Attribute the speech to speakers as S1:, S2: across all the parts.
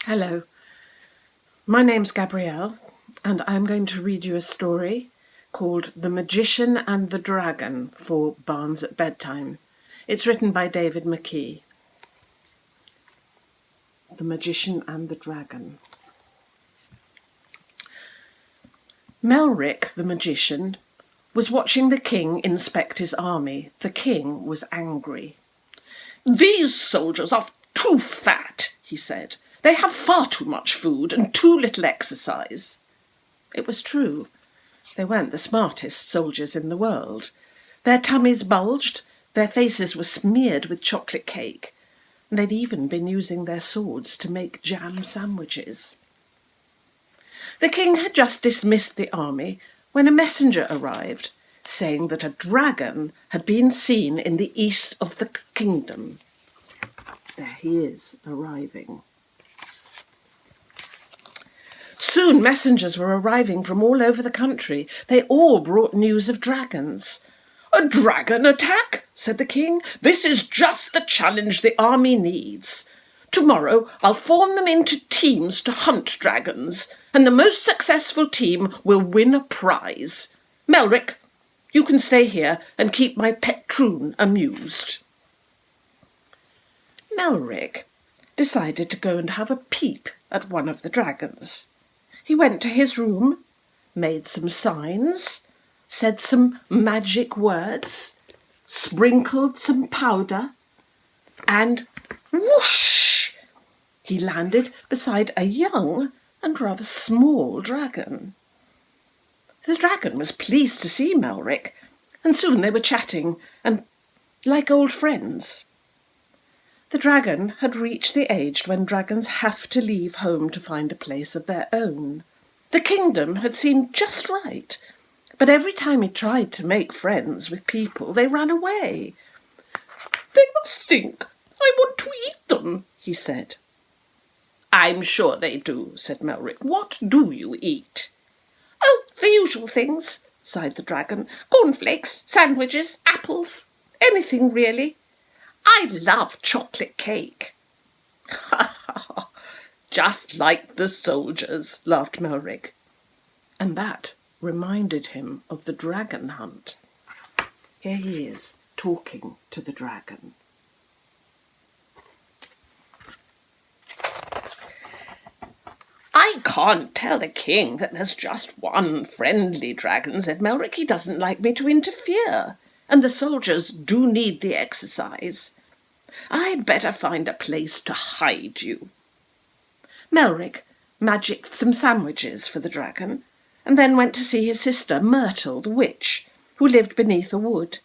S1: Hello, my name's Gabrielle, and I'm going to read you a story called The Magician and the Dragon for Barnes at Bedtime. It's written by David McKee. The Magician and the Dragon. Melrick, the magician, was watching the king inspect his army. The king was angry. "These soldiers are too fat," he said. "They have far too much food and too little exercise." It was true. They weren't the smartest soldiers in the world. Their tummies bulged, their faces were smeared with chocolate cake, and they'd even been using their swords to make jam sandwiches. The king had just dismissed the army when a messenger arrived, saying that a dragon had been seen in the east of the kingdom. There he is, arriving. Soon messengers were arriving from all over the country. They all brought news of dragons. "A dragon attack?" said the king. "This is just the challenge the army needs. Tomorrow I'll form them into teams to hunt dragons, and the most successful team will win a prize. Melrick, you can stay here and keep my pet Troon amused." Melrick decided to go and have a peep at one of the dragons. He went to his room, made some signs, said some magic words, sprinkled some powder, and whoosh! He landed beside a young and rather small dragon. The dragon was pleased to see Melrick, and soon they were chatting and like old friends. The dragon had reached the age when dragons have to leave home to find a place of their own. The kingdom had seemed just right, but every time he tried to make friends with people, they ran away. "They must think I want to eat them," he said. "I'm sure they do," said Melrick. "What do you eat?" "Oh, the usual things," sighed the dragon. "Cornflakes, sandwiches, apples, anything really. I love chocolate cake." "Ha ha ha! Just like the soldiers," laughed Melrick. And that reminded him of the dragon hunt. Here he is, talking to the dragon. "I can't tell the king that there's just one friendly dragon," said Melrick. "He doesn't like me to interfere, and the soldiers do need the exercise. I'd better find a place to hide you." Melrick magicked some sandwiches for the dragon, and then went to see his sister Myrtle, the witch, who lived beneath a wood.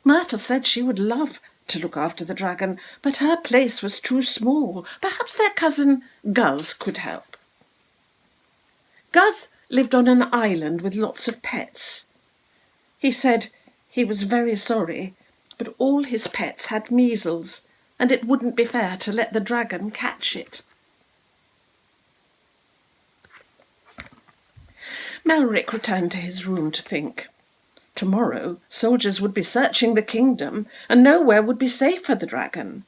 S1: Myrtle said she would love to look after the dragon, but her place was too small. Perhaps their cousin Guz could help. Guz lived on an island with lots of pets. He said he was very sorry, but all his pets had measles, and it wouldn't be fair to let the dragon catch it. Melrick returned to his room to think. Tomorrow soldiers would be searching the kingdom, and nowhere would be safe for the dragon.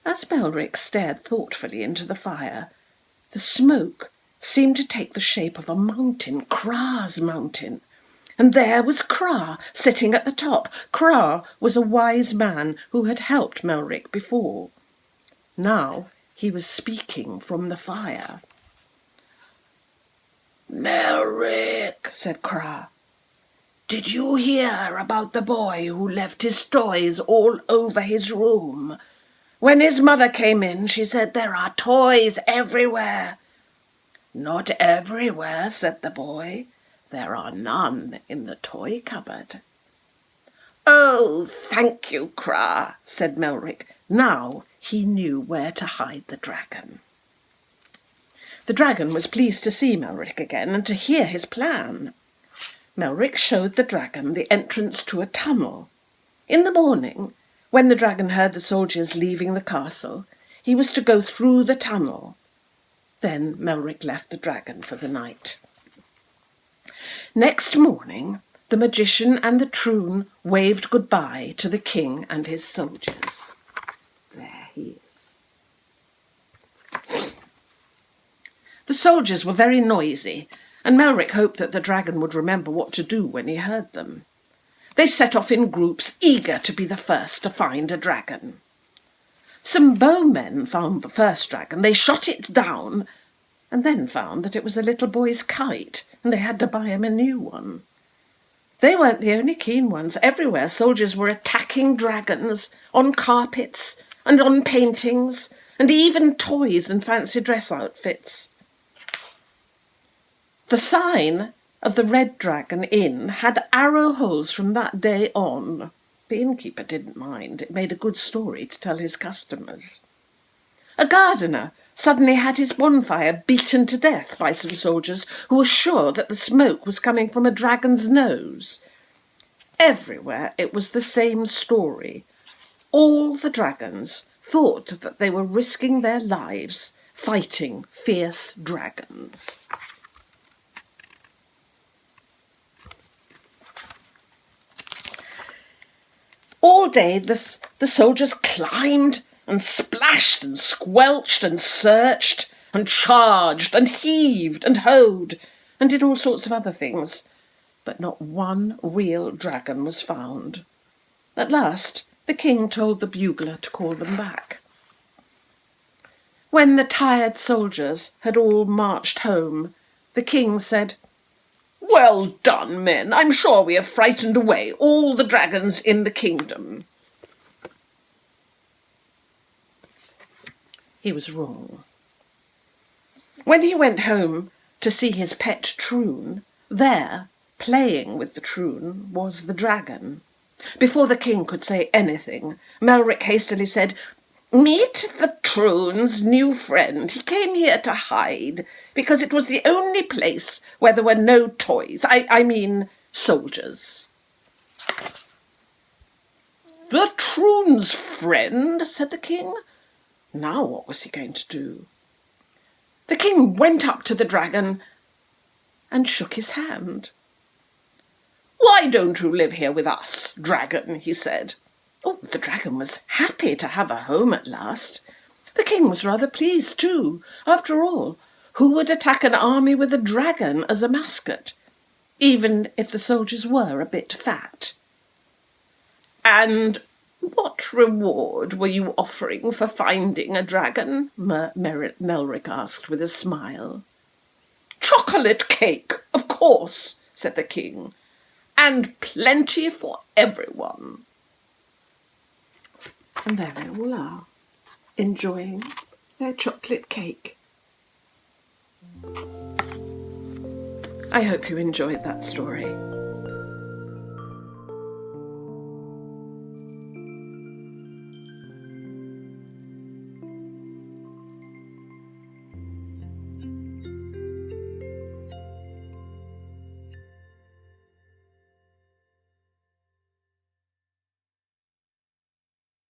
S1: As Melrick stared thoughtfully into the fire, the smoke seemed to take the shape of a mountain, Kra's mountain. And there was Kra sitting at the top. Kra was a wise man who had helped Melrick before. Now he was speaking from the fire. "Melrick," said Kra, "did you hear about the boy who left his toys all over his room? When his mother came in, she said there are toys everywhere." "Not everywhere," said the boy. "There are none in the toy cupboard." "Oh, thank you, Kra," said Melrick. Now he knew where to hide the dragon. The dragon was pleased to see Melrick again and to hear his plan. Melrick showed the dragon the entrance to a tunnel. In the morning, when the dragon heard the soldiers leaving the castle, he was to go through the tunnel. Then Melrick left the dragon for the night. Next morning, the magician and the troon waved goodbye to the king and his soldiers. There he is. The soldiers were very noisy, and Melrick hoped that the dragon would remember what to do when he heard them. They set off in groups, eager to be the first to find a dragon. Some bowmen found the first dragon. They shot it down, and then found that it was a little boy's kite, and they had to buy him a new one. They weren't the only keen ones. Everywhere soldiers were attacking dragons, on carpets and on paintings, and even toys and fancy dress outfits. The sign of the Red Dragon Inn had arrow holes from that day on. The innkeeper didn't mind. It made a good story to tell his customers. A gardener suddenly had his bonfire beaten to death by some soldiers who were sure that the smoke was coming from a dragon's nose. Everywhere it was the same story. All the dragons thought that they were risking their lives fighting fierce dragons. All day the soldiers climbed and splashed and squelched and searched and charged and heaved and hoed and did all sorts of other things, but not one real dragon was found. At last the king told the bugler to call them back. When the tired soldiers had all marched home, the king said, "Well done, men. I'm sure we have frightened away all the dragons in the kingdom." He was wrong. When he went home to see his pet troon, there, playing with the troon, was the dragon. Before the king could say anything, Melrick hastily said, "Meet the troon's new friend. He came here to hide because it was the only place where there were no toys. I mean soldiers." "The troon's friend?" said the king. Now what was he going to do? The king went up to the dragon and shook his hand. "Why don't you live here with us, dragon?" he said. Oh, the dragon was happy to have a home at last. The king was rather pleased too. After all, who would attack an army with a dragon as a mascot, even if the soldiers were a bit fat? "And what reward were you offering for finding a dragon?" Melrick asked with a smile. "Chocolate cake, of course," said the king, "and plenty for everyone." And there they all are, enjoying their chocolate cake. I hope you enjoyed that story.